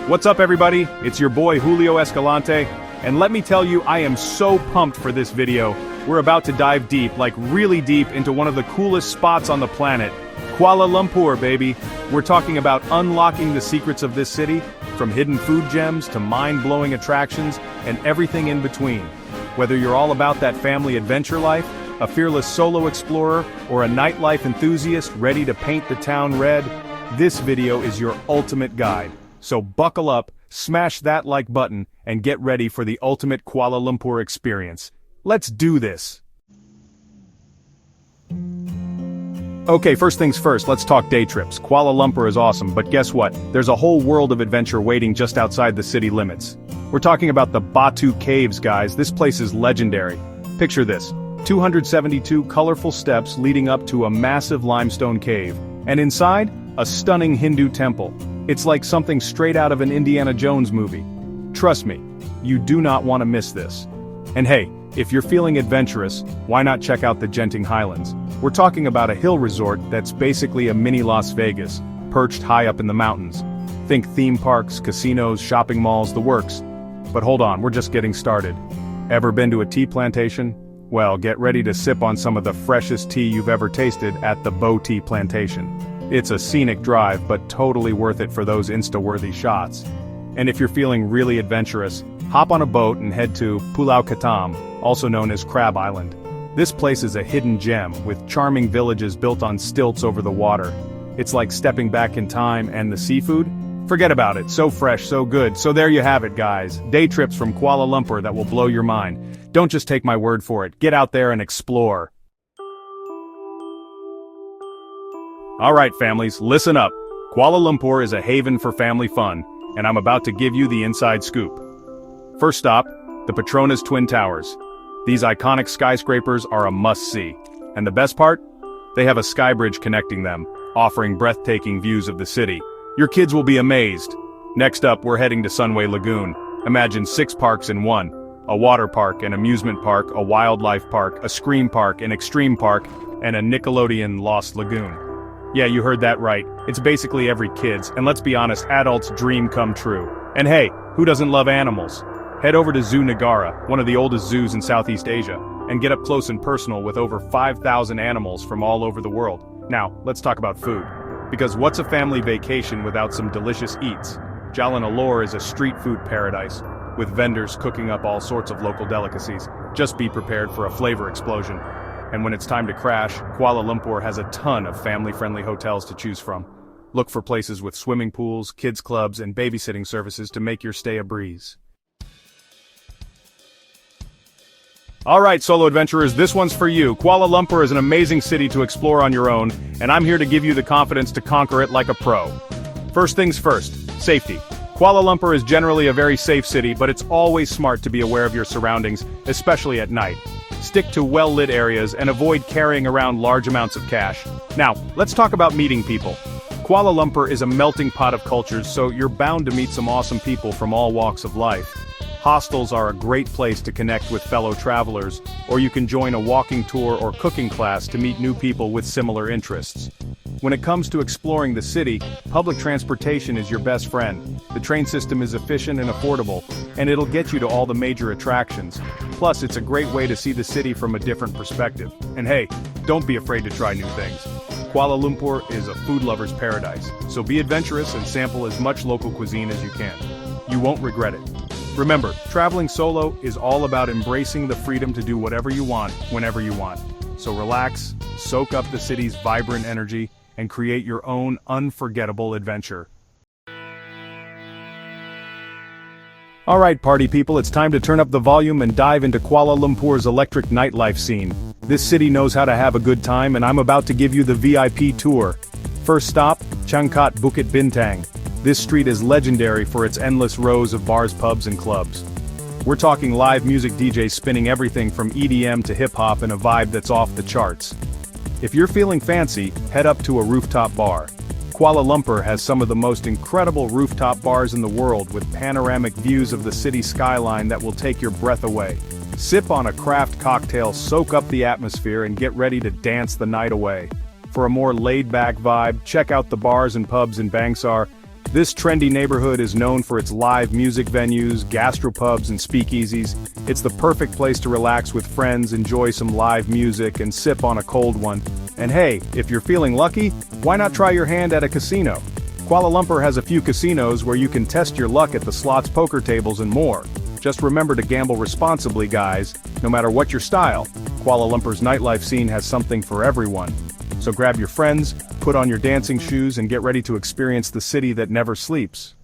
What's up everybody, it's your boy Julio Escalante, and let me tell you I am so pumped for this video. We're about to dive deep, like really deep, into one of the coolest spots on the planet, Kuala Lumpur, baby. We're talking about unlocking the secrets of this city, from hidden food gems to mind-blowing attractions, and everything in between. Whether you're all about that family adventure life, a fearless solo explorer, or a nightlife enthusiast ready to paint the town red, this video is your ultimate guide. So buckle up, smash that like button, and get ready for the ultimate Kuala Lumpur experience. Let's do this! Okay, first things first, let's talk day trips. Kuala Lumpur is awesome, but guess what? There's a whole world of adventure waiting just outside the city limits. We're talking about the Batu Caves, guys. This place is legendary. Picture this: 272 colorful steps leading up to a massive limestone cave, and inside, a stunning Hindu temple. It's like something straight out of an Indiana Jones movie. Trust me, you do not want to miss this. And hey, if you're feeling adventurous, why not check out the Genting Highlands? We're talking about a hill resort that's basically a mini Las Vegas, perched high up in the mountains. Think theme parks, casinos, shopping malls, the works. But hold on, we're just getting started. Ever been to a tea plantation? Well, get ready to sip on some of the freshest tea you've ever tasted at the Bo Tea Plantation. It's a scenic drive, but totally worth it for those Insta-worthy shots. And if you're feeling really adventurous, hop on a boat and head to Pulau Ketam, also known as Crab Island. This place is a hidden gem, with charming villages built on stilts over the water. It's like stepping back in time, and the seafood? Forget about it, so fresh, so good. So there you have it, guys. Day trips from Kuala Lumpur that will blow your mind. Don't just take my word for it, get out there and explore. Alright families, listen up. Kuala Lumpur is a haven for family fun, and I'm about to give you the inside scoop. First stop, the Petronas Twin Towers. These iconic skyscrapers are a must-see. And the best part? They have a skybridge connecting them, offering breathtaking views of the city. Your kids will be amazed. Next up, we're heading to Sunway Lagoon. Imagine 6 parks in one. A water park, an amusement park, a wildlife park, a scream park, an extreme park, and a Nickelodeon Lost Lagoon. Yeah, you heard that right. It's basically every kid's, and let's be honest, adults' dream come true. And hey, who doesn't love animals? Head over to Zoo Negara, one of the oldest zoos in Southeast Asia, and get up close and personal with over 5,000 animals from all over the world. Now, let's talk about food. Because what's a family vacation without some delicious eats? Jalan Alor is a street food paradise, with vendors cooking up all sorts of local delicacies. Just be prepared for a flavor explosion. And when it's time to crash, Kuala Lumpur has a ton of family-friendly hotels to choose from. Look for places with swimming pools, kids clubs, and babysitting services to make your stay a breeze. Alright solo adventurers, this one's for you. Kuala Lumpur is an amazing city to explore on your own, and I'm here to give you the confidence to conquer it like a pro. First things first, safety. Kuala Lumpur is generally a very safe city, but it's always smart to be aware of your surroundings, especially at night. Stick to well-lit areas and avoid carrying around large amounts of cash. Now, let's talk about meeting people. Kuala Lumpur is a melting pot of cultures, so you're bound to meet some awesome people from all walks of life. Hostels are a great place to connect with fellow travelers, or you can join a walking tour or cooking class to meet new people with similar interests. When it comes to exploring the city, public transportation is your best friend. The train system is efficient and affordable, and it'll get you to all the major attractions. Plus, it's a great way to see the city from a different perspective. And hey, don't be afraid to try new things. Kuala Lumpur is a food lover's paradise, so be adventurous and sample as much local cuisine as you can. You won't regret it. Remember, traveling solo is all about embracing the freedom to do whatever you want, whenever you want. So relax, soak up the city's vibrant energy, and create your own unforgettable adventure. Alright party people, it's time to turn up the volume and dive into Kuala Lumpur's electric nightlife scene. This city knows how to have a good time, and I'm about to give you the VIP tour. First stop, Changkat Bukit Bintang. This street is legendary for its endless rows of bars, pubs, and clubs. We're talking live music DJs spinning everything from EDM to hip-hop in a vibe that's off the charts. If you're feeling fancy, head up to a rooftop bar. Kuala Lumpur has some of the most incredible rooftop bars in the world, with panoramic views of the city skyline that will take your breath away. Sip on a craft cocktail, soak up the atmosphere, and get ready to dance the night away. For a more laid-back vibe, check out the bars and pubs in Bangsar. This trendy neighborhood is known for its live music venues, gastropubs, and speakeasies. It's the perfect place to relax with friends, enjoy some live music, and sip on a cold one. And hey, if you're feeling lucky, why not try your hand at a casino? Kuala Lumpur has a few casinos where you can test your luck at the slots, poker tables, and more. Just remember to gamble responsibly, guys. No matter what your style, Kuala Lumpur's nightlife scene has something for everyone. So grab your friends, put on your dancing shoes, and get ready to experience the city that never sleeps.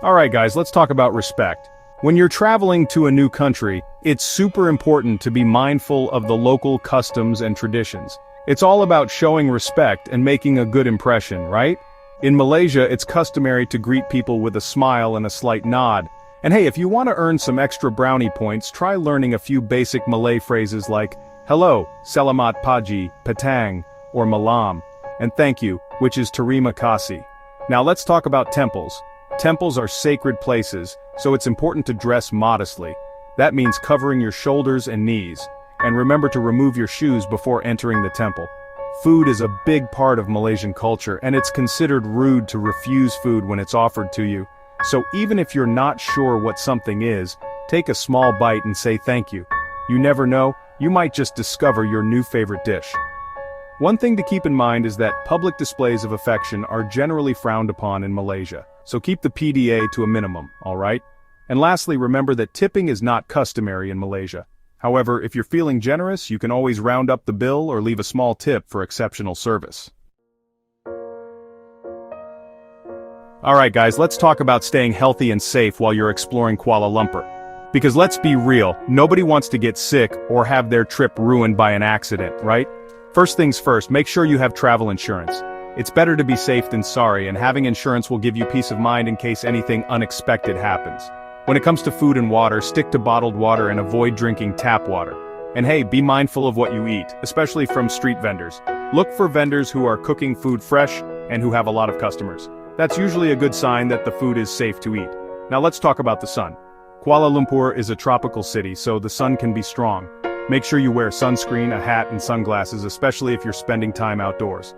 Alright guys, let's talk about respect. When you're traveling to a new country, it's super important to be mindful of the local customs and traditions. It's all about showing respect and making a good impression, right? In Malaysia, it's customary to greet people with a smile and a slight nod. And hey, if you want to earn some extra brownie points, try learning a few basic Malay phrases like hello, selamat pagi, petang, or malam, and thank you, which is terima kasih. Now let's talk about temples. Temples are sacred places, so it's important to dress modestly. That means covering your shoulders and knees. And remember to remove your shoes before entering the temple. Food is a big part of Malaysian culture, and it's considered rude to refuse food when it's offered to you. So even if you're not sure what something is, take a small bite and say thank you. You never know, you might just discover your new favorite dish. One thing to keep in mind is that public displays of affection are generally frowned upon in Malaysia, so keep the PDA to a minimum, alright? And lastly, remember that tipping is not customary in Malaysia. However, if you're feeling generous, you can always round up the bill or leave a small tip for exceptional service. Alright guys, let's talk about staying healthy and safe while you're exploring Kuala Lumpur. Because let's be real, nobody wants to get sick or have their trip ruined by an accident, right? First things first, make sure you have travel insurance. It's better to be safe than sorry, and having insurance will give you peace of mind in case anything unexpected happens. When it comes to food and water, stick to bottled water and avoid drinking tap water. And hey, be mindful of what you eat, especially from street vendors. Look for vendors who are cooking food fresh and who have a lot of customers. That's usually a good sign that the food is safe to eat. Now let's talk about the sun. Kuala Lumpur is a tropical city, so the sun can be strong. Make sure you wear sunscreen, a hat, and sunglasses, especially if you're spending time outdoors.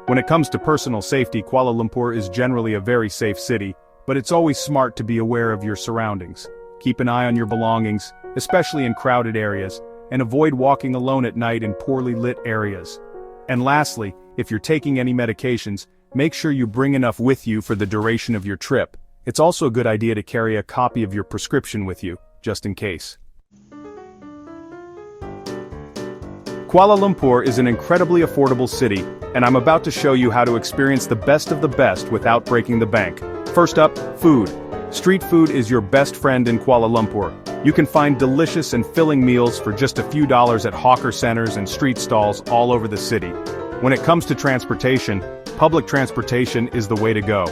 When it comes to personal safety, Kuala Lumpur is generally a very safe city, but it's always smart to be aware of your surroundings. Keep an eye on your belongings, especially in crowded areas, and avoid walking alone at night in poorly lit areas. And lastly, if you're taking any medications, make sure you bring enough with you for the duration of your trip. It's also a good idea to carry a copy of your prescription with you, just in case. Kuala Lumpur is an incredibly affordable city, and I'm about to show you how to experience the best of the best without breaking the bank. First up, food. Street food is your best friend in Kuala Lumpur. You can find delicious and filling meals for just a few dollars at hawker centers and street stalls all over the city. When it comes to transportation, public transportation is the way to go.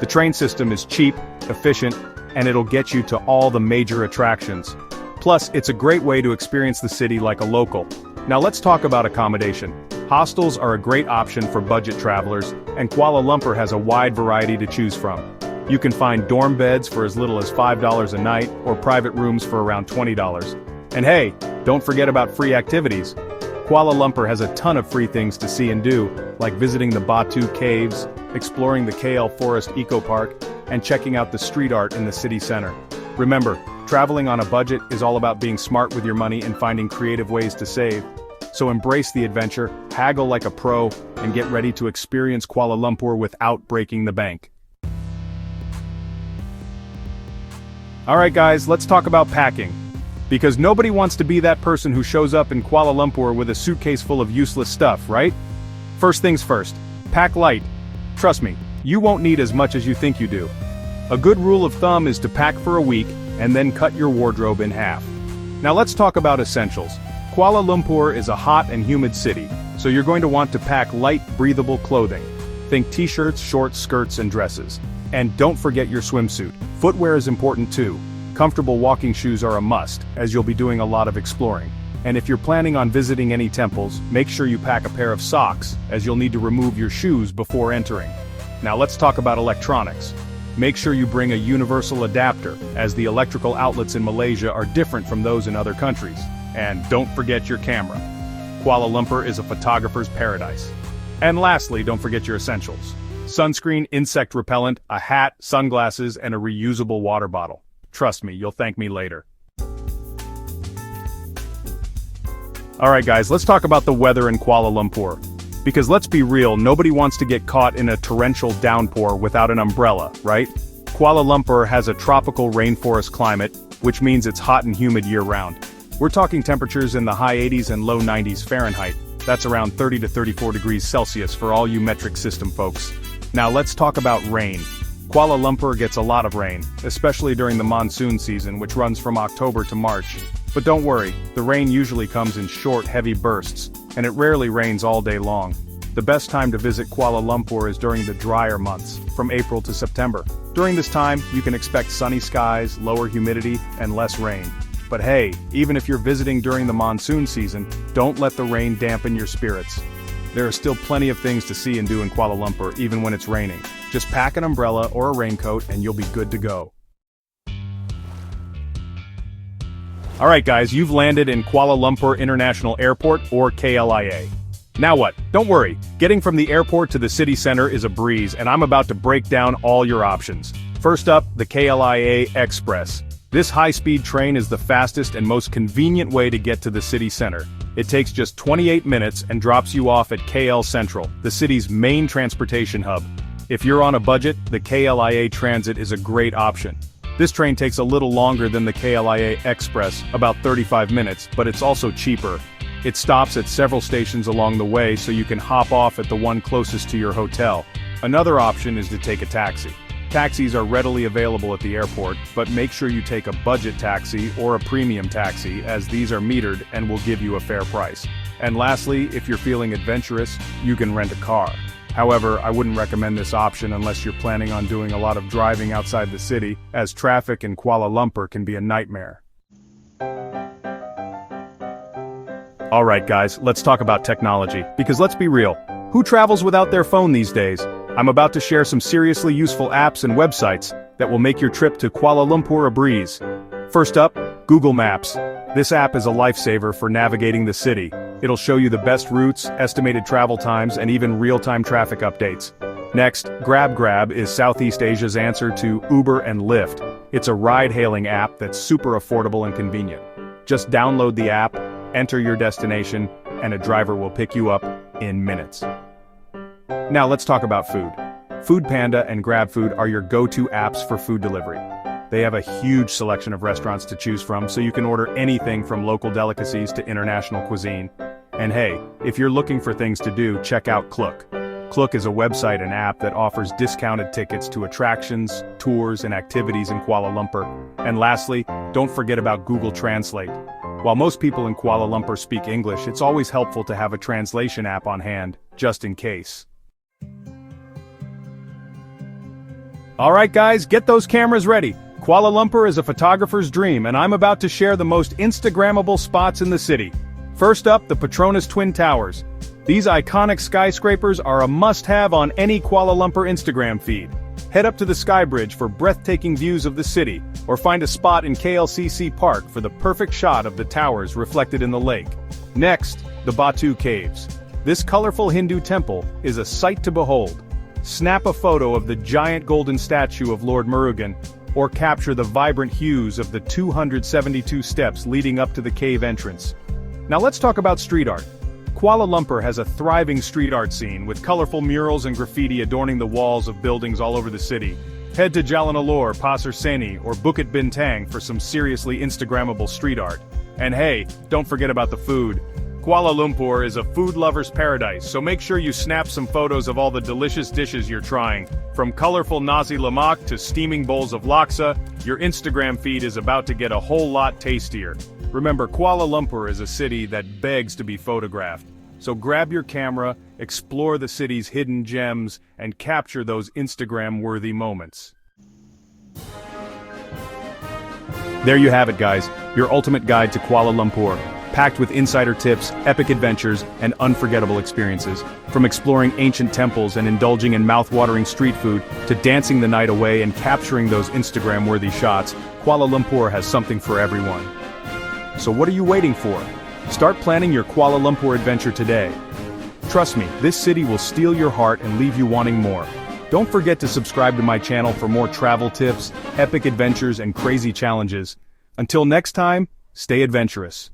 The train system is cheap, efficient, and it'll get you to all the major attractions. Plus, it's a great way to experience the city like a local. Now let's talk about accommodation. Hostels are a great option for budget travelers, and Kuala Lumpur has a wide variety to choose from. You can find dorm beds for as little as $5 a night, or private rooms for around $20. And hey, don't forget about free activities. Kuala Lumpur has a ton of free things to see and do, like visiting the Batu Caves, exploring the KL Forest Eco Park, and checking out the street art in the city center. Remember, traveling on a budget is all about being smart with your money and finding creative ways to save. So embrace the adventure, haggle like a pro, and get ready to experience Kuala Lumpur without breaking the bank. Alright guys, let's talk about packing. Because nobody wants to be that person who shows up in Kuala Lumpur with a suitcase full of useless stuff, right? First things first, pack light. Trust me, you won't need as much as you think you do. A good rule of thumb is to pack for a week, and then cut your wardrobe in half. Now let's talk about essentials. Kuala Lumpur is a hot and humid city, so you're going to want to pack light, breathable clothing. Think t-shirts, shorts, skirts, and dresses. And don't forget your swimsuit. Footwear is important too. Comfortable walking shoes are a must, as you'll be doing a lot of exploring. And if you're planning on visiting any temples, make sure you pack a pair of socks, as you'll need to remove your shoes before entering. Now let's talk about electronics. Make sure you bring a universal adapter, as the electrical outlets in Malaysia are different from those in other countries. And don't forget your camera. Kuala Lumpur is a photographer's paradise. And lastly, don't forget your essentials. Sunscreen, insect repellent, a hat, sunglasses, and a reusable water bottle. Trust me, you'll thank me later. Alright guys, let's talk about the weather in Kuala Lumpur. Because let's be real, nobody wants to get caught in a torrential downpour without an umbrella, right? Kuala Lumpur has a tropical rainforest climate, which means it's hot and humid year-round. We're talking temperatures in the high 80s and low 90s Fahrenheit. That's around 30 to 34 degrees Celsius for all you metric system folks. Now let's talk about rain. Kuala Lumpur gets a lot of rain, especially during the monsoon season, which runs from October to March. But don't worry, the rain usually comes in short, heavy bursts, and it rarely rains all day long. The best time to visit Kuala Lumpur is during the drier months, from April to September. During this time, you can expect sunny skies, lower humidity, and less rain. But hey, even if you're visiting during the monsoon season, don't let the rain dampen your spirits. There are still plenty of things to see and do in Kuala Lumpur even when it's raining. Just pack an umbrella or a raincoat and you'll be good to go. Alright guys, you've landed in Kuala Lumpur International Airport, or KLIA. Now what? Don't worry, getting from the airport to the city center is a breeze, and I'm about to break down all your options. First up, the KLIA Express. This high-speed train is the fastest and most convenient way to get to the city center. It takes just 28 minutes and drops you off at KL Central, the city's main transportation hub. If you're on a budget, the KLIA Transit is a great option. This train takes a little longer than the KLIA Express, about 35 minutes, but it's also cheaper. It stops at several stations along the way, so you can hop off at the one closest to your hotel. Another option is to take a taxi. Taxis are readily available at the airport, but make sure you take a budget taxi or a premium taxi, as these are metered and will give you a fair price. And lastly, if you're feeling adventurous, you can rent a car. However, I wouldn't recommend this option unless you're planning on doing a lot of driving outside the city, as traffic in Kuala Lumpur can be a nightmare. Alright guys, let's talk about technology, because let's be real, who travels without their phone these days? I'm about to share some seriously useful apps and websites that will make your trip to Kuala Lumpur a breeze. First up, Google Maps. This app is a lifesaver for navigating the city. It'll show you the best routes, estimated travel times, and even real-time traffic updates. Next, GrabGrab is Southeast Asia's answer to Uber and Lyft. It's a ride-hailing app that's super affordable and convenient. Just download the app, enter your destination, and a driver will pick you up in minutes. Now let's talk about food. Foodpanda and GrabFood are your go-to apps for food delivery. They have a huge selection of restaurants to choose from, so you can order anything from local delicacies to international cuisine. And hey, if you're looking for things to do, check out Klook. Klook is a website and app that offers discounted tickets to attractions, tours, and activities in Kuala Lumpur. And lastly, don't forget about Google Translate. While most people in Kuala Lumpur speak English, it's always helpful to have a translation app on hand, just in case. Alright guys, get those cameras ready. Kuala Lumpur is a photographer's dream, and I'm about to share the most Instagrammable spots in the city. First up, the Petronas Twin Towers. These iconic skyscrapers are a must-have on any Kuala Lumpur Instagram feed. Head up to the skybridge for breathtaking views of the city, or find a spot in KLCC Park for the perfect shot of the towers reflected in the lake. Next, the Batu Caves. This colorful Hindu temple is a sight to behold. Snap a photo of the giant golden statue of Lord Murugan, or capture the vibrant hues of the 272 steps leading up to the cave entrance. Now let's talk about street art. Kuala Lumpur has a thriving street art scene with colorful murals and graffiti adorning the walls of buildings all over the city. Head to Jalan Alor, Pasar Seni, or Bukit Bintang for some seriously Instagrammable street art. And hey, don't forget about the food. Kuala Lumpur is a food lover's paradise, so make sure you snap some photos of all the delicious dishes you're trying. From colorful nasi lemak to steaming bowls of laksa, your Instagram feed is about to get a whole lot tastier. Remember, Kuala Lumpur is a city that begs to be photographed. So grab your camera, explore the city's hidden gems, and capture those Instagram-worthy moments. There you have it guys, your ultimate guide to Kuala Lumpur. Packed with insider tips, epic adventures, and unforgettable experiences. From exploring ancient temples and indulging in mouth-watering street food, to dancing the night away and capturing those Instagram-worthy shots, Kuala Lumpur has something for everyone. So what are you waiting for? Start planning your Kuala Lumpur adventure today. Trust me, this city will steal your heart and leave you wanting more. Don't forget to subscribe to my channel for more travel tips, epic adventures, and crazy challenges. Until next time, stay adventurous.